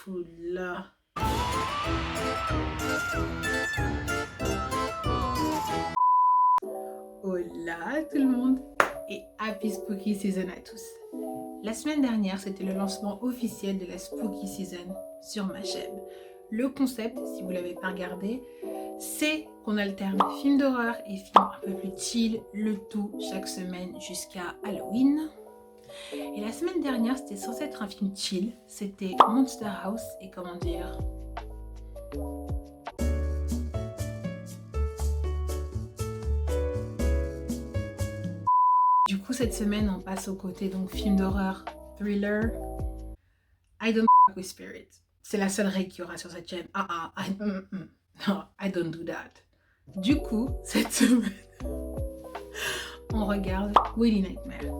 Astaghfirullah. Hola tout le monde et Happy Spooky Season à tous. La semaine dernière, c'était le lancement officiel de la Spooky Season sur ma chaîne. Le concept, si vous ne l'avez pas regardé, c'est qu'on alterne films d'horreur et films un peu plus chill, le tout chaque semaine jusqu'à Halloween. Et la semaine dernière, c'était censé être un film chill, c'était Monster House et comment dire... Du coup, cette semaine, on passe au côté donc film d'horreur, thriller. I don't f with spirit. C'est la seule règle qu'il y aura sur cette chaîne. No, I don't do that. Du coup, cette semaine, on regarde Willy Nightmare.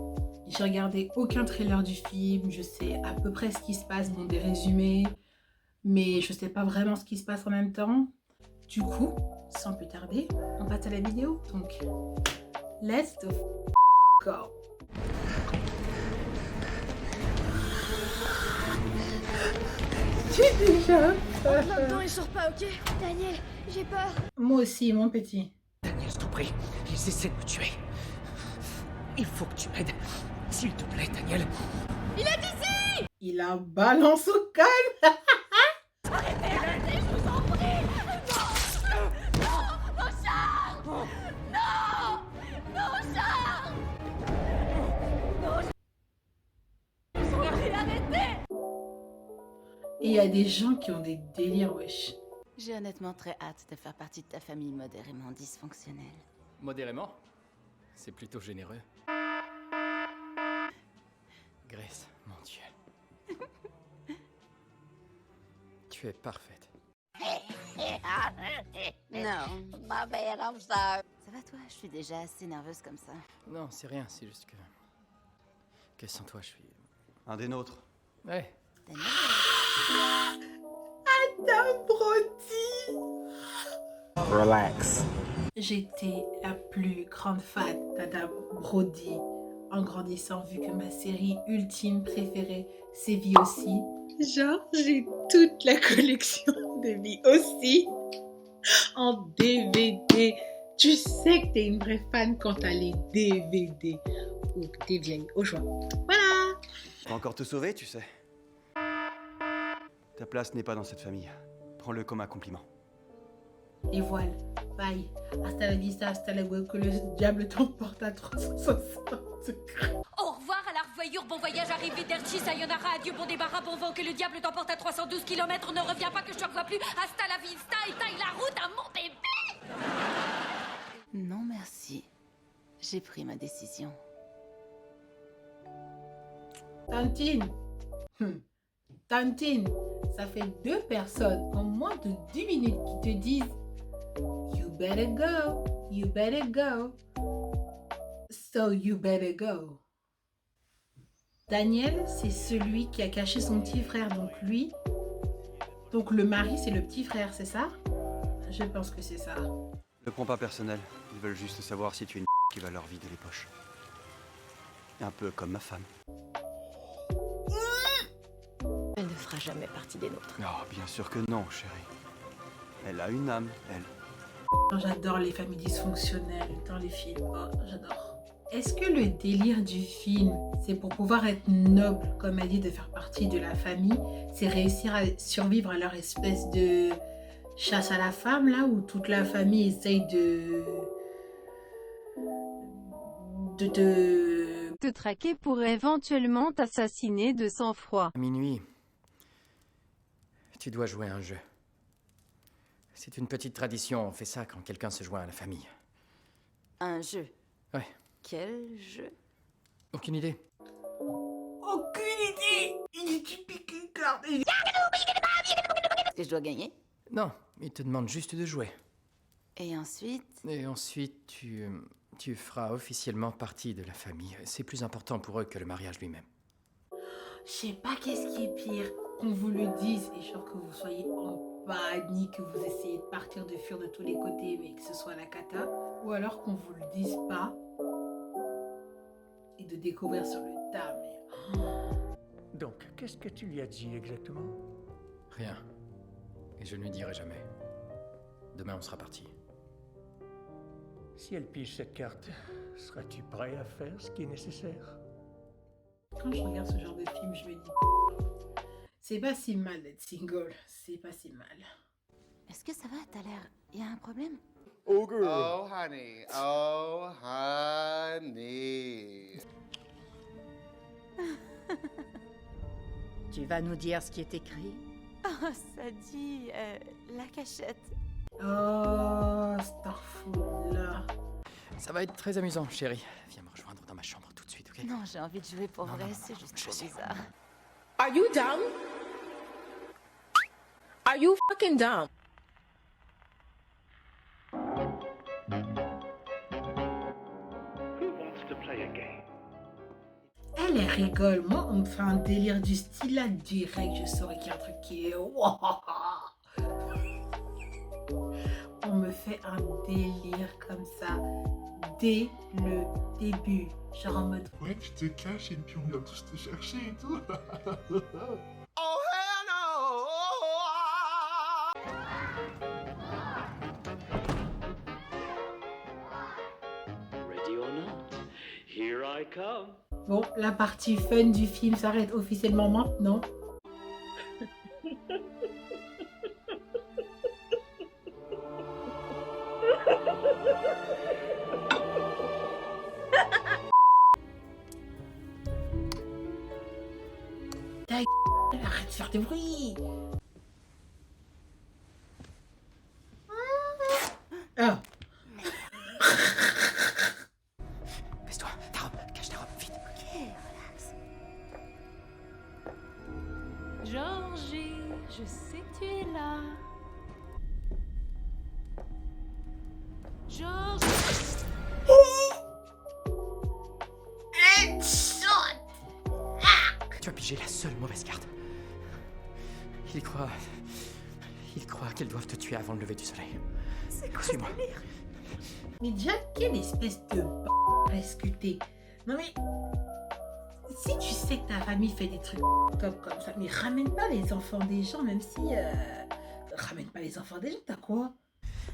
J'ai regardé aucun trailer du film, je sais à peu près ce qui se passe, bon, des résumés, mais je sais pas vraiment ce qui se passe en même temps. Du coup, sans plus tarder, on passe à la vidéo. Donc, let's go. J'ai déjà En plein dedans et sors pas, ok? Daniel, j'ai peur. Moi aussi, mon petit. Daniel, je t'en prie, ils essaient de me tuer. Il faut que tu m'aides. S'il te plaît, Daniel. Il est ici! Il a balance au calme. Arrêtez, je vous en prie! Non! Mon char! Non! Mon char! Arrêtez! Et il y a des gens qui ont des délires, wesh. J'ai honnêtement très hâte de faire partie de ta famille modérément dysfonctionnelle. Modérément? C'est plutôt généreux. Grace, mon Dieu. Tu es parfaite. Non. Ma belle, I'm sorry. Ça va toi? Je suis déjà assez nerveuse comme ça. Non, c'est rien, c'est juste que... Que sans toi, je suis... Un des nôtres. Ouais. Daniel? Adam Brody. Relax. J'étais la plus grande fan d'Adam Brody en grandissant, vu que ma série ultime préférée, c'est V aussi. Genre, j'ai toute la collection de V aussi en DVD. Tu sais que t'es une vraie fan quand t'as les DVD. Ou que t'es vieille, au choix. Voilà. On va encore te sauver, tu sais. Ta place n'est pas dans cette famille. Prends-le comme un compliment. Et voilà. Bye. Hasta la vista, hasta la gueule, que le diable t'emporte à 360 degrés. Au revoir à la revoyure, bon voyage, arrivé d'Erchi, sayonara, adieu, bon débarras, bon vent, que le diable t'emporte à 312 km, ne reviens pas, que je te revois plus, hasta la vista, et taille la route à mon bébé! Non, merci. J'ai pris ma décision. Tantine. Tantine, ça fait 2 personnes en moins de 10 minutes qui te disent You better go, you better go. So you better go. Daniel, c'est celui qui a caché son petit frère, donc lui. Donc le mari, c'est le petit frère, c'est ça? Je pense que c'est ça. Ne prends pas personnel. Ils veulent juste savoir si tu es une qui va leur vider les poches. Un peu comme ma femme. Elle ne fera jamais partie des nôtres. Oh, bien sûr que non, chérie. Elle a une âme, elle. J'adore les familles dysfonctionnelles dans les films. Oh, j'adore. Est-ce que le délire du film, c'est pour pouvoir être noble, comme elle dit, de faire partie de la famille, c'est réussir à survivre à leur espèce de chasse à la femme, là, où toute la famille essaye de te traquer pour éventuellement t'assassiner de sang-froid. À minuit, tu dois jouer à un jeu. C'est une petite tradition, on fait ça quand quelqu'un se joint à la famille. Un jeu. Ouais. Quel jeu? Aucune idée. Aucune idée. Il est typique. Est-ce que je dois gagner? Non, il te demande juste de jouer. Et ensuite? Et ensuite, tu feras officiellement partie de la famille. C'est plus important pour eux que le mariage lui-même. Je sais pas qu'est-ce qui est pire, qu'on vous le dise et genre que vous soyez en panique, que vous essayez de partir, de fuir de tous les côtés, mais que ce soit la cata, ou alors qu'on vous le dise pas et de découvrir sur le tas. Mais... Donc, qu'est-ce que tu lui as dit exactement? Rien. Et je ne lui dirai jamais. Demain, on sera parti. Si elle pige cette carte, seras-tu prêt à faire ce qui est nécessaire? Quand je regarde ce genre de film, je me dis c'est pas si mal d'être single, c'est pas si mal. Est-ce que ça va? T'as l'air... Y a un problème? Oh, girl. Oh, honey. Oh, honey. Tu vas nous dire ce qui est écrit? Oh, ça dit... la cachette. Oh, Starfall. Ça va être très amusant, chérie. Viens me rejoindre dans ma chambre tout de suite, ok? Non, j'ai envie de jouer pour Non, vrai, non, non, c'est juste je trop sais. bizarre. Are you dumb? Are you fucking dumb? Elle rigole. Moi, on me fait un délire du style là, direct. Je saurais qu'il y a un truc qui est. On me fait un délire comme ça dès le début. Genre en mode. Ouais, tu te caches et puis on vient tous te chercher et tout. Oh, hell no! Ready or not, here I come. Bon, la partie fun du film s'arrête officiellement maintenant. Ta gueule, arrête de faire des bruits. Ah. Baisse-toi, ta robe, cache ta robe, vite. Ok, relax. Georgie, je sais que tu es là. Georgie. Tu as pigé la seule mauvaise carte. Il croit qu'ils doivent te tuer avant le lever du soleil. C'est quoi ce Suis-moi. délire? Mais déjà, quelle espèce de est-ce que t'es? Non mais, si tu sais que ta famille fait des trucs top comme ça, mais ramène pas les enfants des gens, même si... ramène pas les enfants des gens, t'as quoi?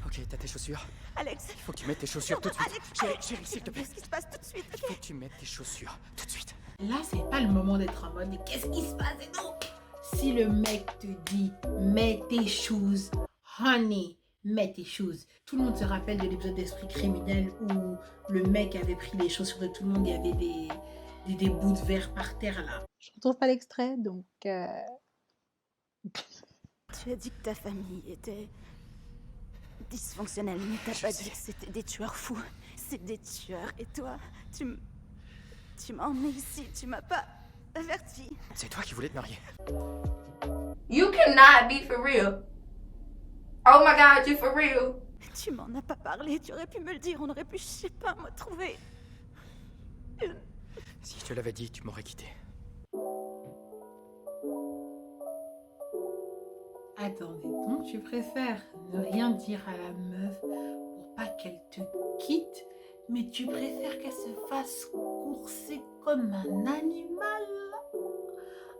Ok, t'as tes chaussures. Alex, Il faut que tu mettes tes chaussures tout de suite. Alex, Chérie, s'il te plaît. qu'est-ce qui se passe tout de suite? Il faut que tu mettes tes chaussures tout de suite. Là, c'est pas le moment d'être en mode, mais qu'est-ce qui se passe et tout? Si le mec te dit, mets tes shoes, honey, mets tes shoes. Tout le monde se rappelle de l'épisode d'Esprit criminel où le mec avait pris les chaussures de tout le monde, il y avait des bouts de verre par terre là. Je retrouve pas l'extrait, donc... Tu as dit que ta famille était dysfonctionnelle, mais t'as pas dit que c'était des tueurs fous. C'est des tueurs. Et toi, tu m'as emmené ici, tu m'as pas averti. C'est toi qui voulais te marier. You cannot be for real. Oh my god, you for real. Tu m'en as pas parlé, tu aurais pu me le dire, on aurait pu, je sais pas, moi, trouver... Si je te l'avais dit, tu m'aurais quitté. Attendez, donc tu préfères ne rien dire à la meuf pour pas qu'elle te quitte, mais tu préfères qu'elle se fasse courser comme un animal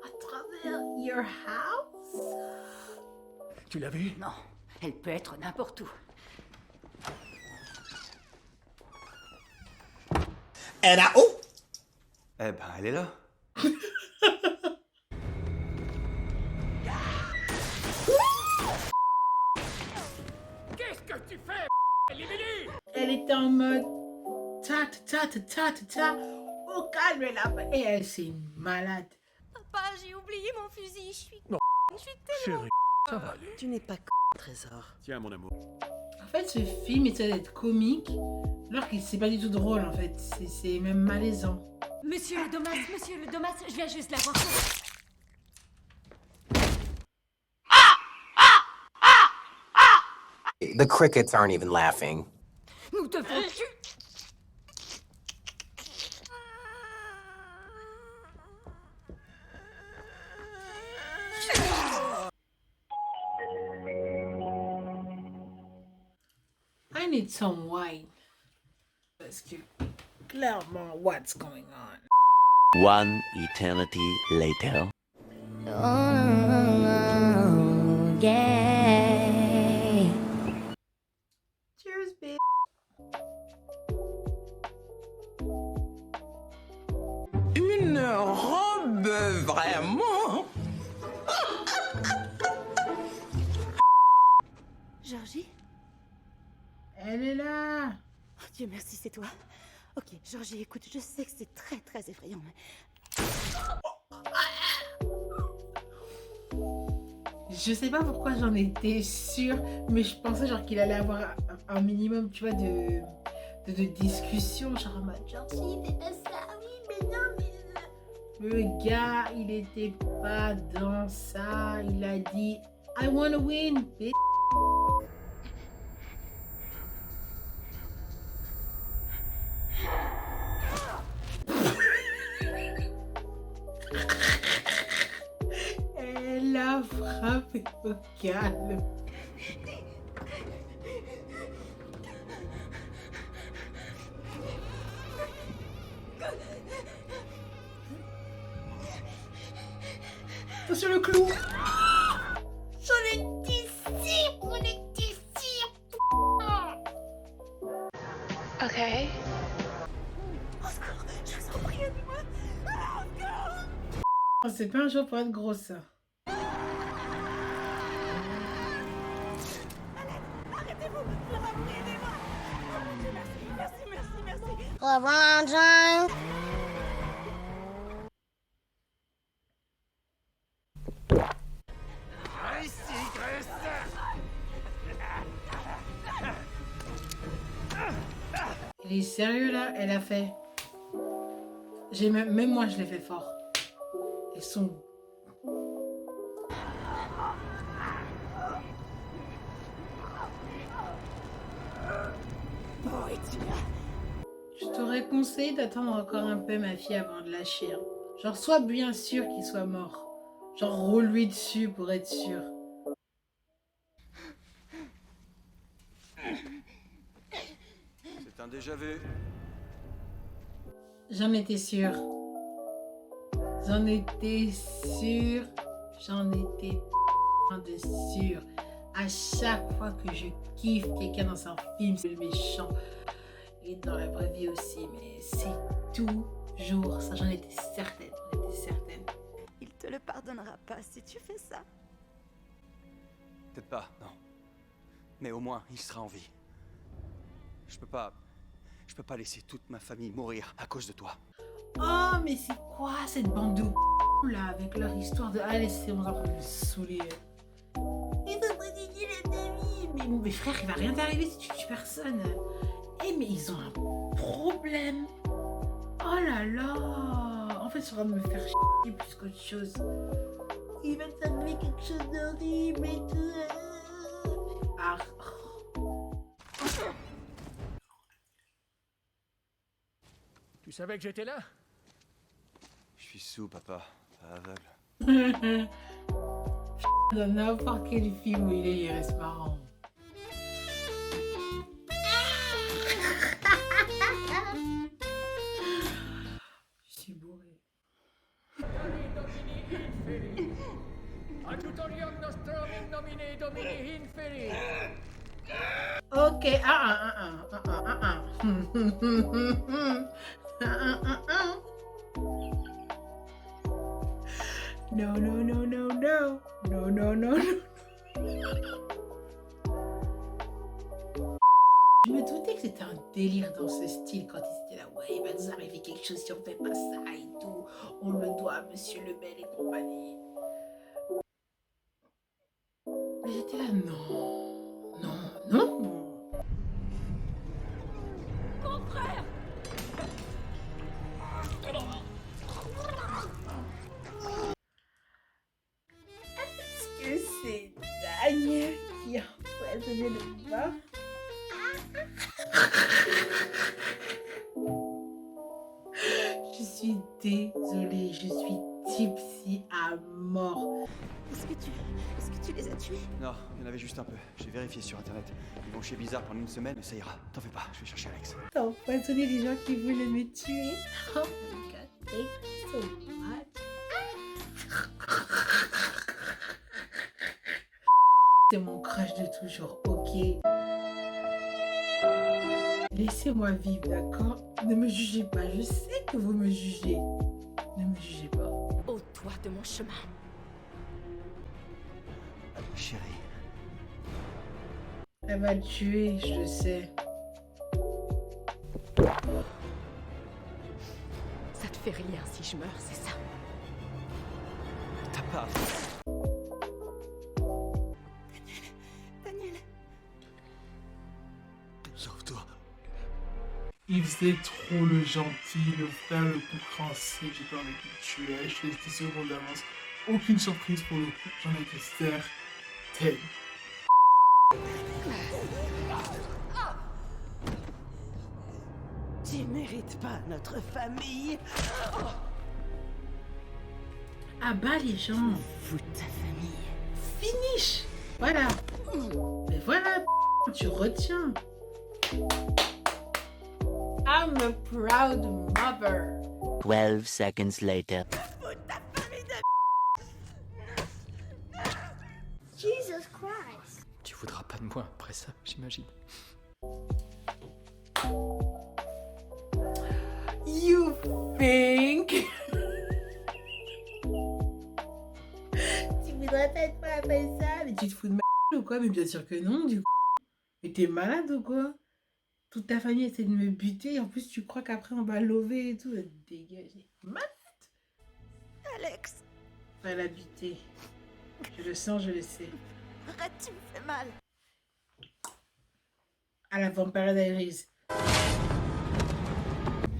à travers your house? Tu l'as vu? Non, elle peut être n'importe où. And I... Oh! Eh ben, elle est là. Qu'est-ce que tu fais, Libélu? Elle était en mode ta ta ta ta ta ta au calme là et elle c'est malade. Papa, j'ai oublié mon fusil. Je suis Chérie, ça va aller. Tu n'es pas trésor. Tiens, mon amour. En fait, ce film essaie d'être comique, alors que c'est pas du tout drôle en fait. C'est même malaisant. Monsieur le Domas, je viens juste la voir. The crickets aren't even laughing. Nous devons... I need some wine. Parce que clairement, what's going on? One eternity later. Oh, Dieu merci, c'est toi. Ok, Georgie, écoute, je sais que c'est très très effrayant, mais... Je sais pas pourquoi j'en étais sûre, mais je pensais genre qu'il allait avoir un minimum, tu vois, de discussion, genre en mode, genre, si, fais pas ça, oui, mais non, mais... Le gars, il était pas dans ça, il a dit, I wanna win, bitch. Elle a frappé au calme. Attention le clou. J'en étais sûre, j'en étais sûre. Ok. Au secours, je vous en prie, aidez-moi. Au secours. Oh, c'est pas un jour pour être grosse, ça. Arrêtez-vous, aidez-moi. Oh mon Dieu, merci. Il est sérieux là, elle a fait. Même moi je l'ai fait fort. Ils sont. Je t'aurais conseillé d'attendre encore un peu ma fille avant de lâcher. Hein. Genre sois bien sûr qu'il soit mort. Genre roule-lui dessus pour être sûr. C'est un déjà-vu. J'en étais sûre. J'en étais sûre. J'en étais de sûre. À chaque fois que je kiffe quelqu'un dans un film, c'est le méchant. Et dans la vraie vie aussi. Mais c'est toujours ça. J'en étais certaine. J'en étais certaine. Il te le pardonnera pas si tu fais ça. Peut-être pas, non. Mais au moins, il sera en vie. Je peux pas laisser toute ma famille mourir à cause de toi. Oh, mais c'est quoi cette bande de là avec leur histoire de... Allez, c'est bon, ça va me saouler. Ils ont protégé la famille. Mais frère, il va rien t'arriver si tu tues personne. Eh, mais ils ont un problème. Oh là là. En fait, ça va me faire chier plus qu'autre chose. Il va t'arriver quelque chose d'horrible et tout. Ah. Tu savais que j'étais là? Je suis sous, papa. Pas aveugle. Dans n'importe quel film où il reste marrant. Je suis bourré. Ok, No, no, no, no, no. No, no, no, no. Je me doutais que c'était un délire dans ce style quand ils étaient là. Ouais, il va nous arriver quelque chose si on fait pas ça et tout. On le doit à Monsieur Lebel et compagnie. Mais j'étais là, non. Non, non. Mon frère! Est-ce que c'est Daniel qui a empoisonné le bain? Je suis désolée, je suis tipsy à mort. Est-ce que tu les as tués? Non, il y en avait juste un peu. J'ai vérifié sur internet. Ils vont chez Bizarre pendant une semaine, mais ça ira. T'en fais pas, je vais chercher Alex. T'as empoisonné les gens qui voulaient me tuer. Oh my god, thank you so much. C'est mon crush de toujours, ok? Laissez-moi vivre, d'accord? Ne me jugez pas, je sais que vous me jugez. Ne me jugez pas. Ôte-toi de mon chemin. Chérie. Elle va le tuer, je le sais. Ça te fait rien si je meurs, c'est ça? T'as pas... Daniel. Sauve-toi. Il faisait trop le gentil, le frère le compréhensif. J'ai pas envie de le tuer. Je l'ai 10 secondes d'avance. Aucune surprise pour le coup. J'en étais certaine. Tu mérites pas notre famille. Ah bah les gens. Fous de ta famille. Finish. Voilà. Mais voilà, tu retiens. I'm a proud mother. 12 seconds later. Jesus Christ. Tu voudras pas de moi après ça, j'imagine. You think? Tu voudrais pas être moi après ça? Mais tu te fous de ma gueule ou quoi? Mais bien sûr que non, du coup. Mais t'es malade ou quoi? Toute ta famille essaie de me buter, en plus tu crois qu'après on va lover et tout. Dégagez. Malade! Alex, Elle a buté. Je le sens, je le sais. arrête, tu me fais mal. À la Vampire Diaries.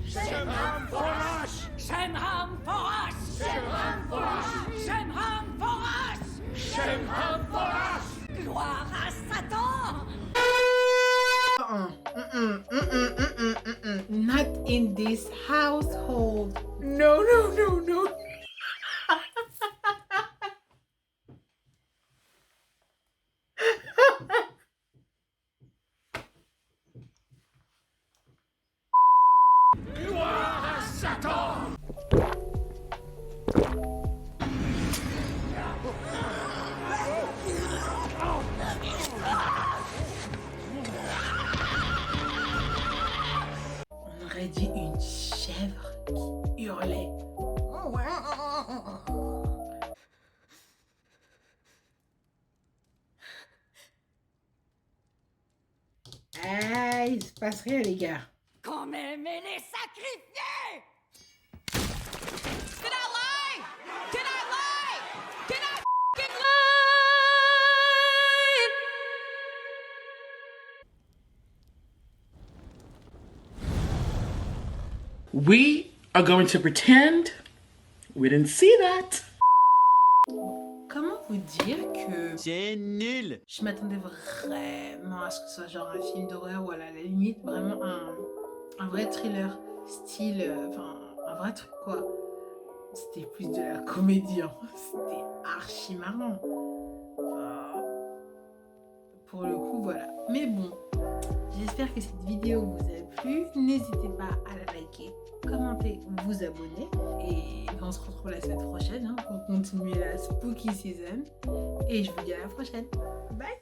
Shemham Forash! Shemham Forash! Shemham Forash! Shemham Forash! Shemham Forash! Gloire à Satan! Not in this household. No, no, no, no. Gloire à Satan! On aurait dit une chèvre qui hurlait. Ah, il se passe rien, les gars. Quand même, elle est sacrifiée! Did I lie? Did I lie? Did I f***ing lie? We are going to pretend we didn't see that. Comment vous dire que... C'est nul. Je m'attendais vraiment à ce que ce soit genre un film d'horreur ou à la limite vraiment un vrai thriller. Style... Enfin, un vrai truc quoi. C'était plus de la comédie. Hein. C'était archi marrant. Enfin, pour le coup, voilà. Mais bon, j'espère que cette vidéo vous a plu. N'hésitez pas à la liker, commenter, vous abonner. Et on se retrouve la semaine prochaine hein, pour continuer la spooky season. Et je vous dis à la prochaine. Bye!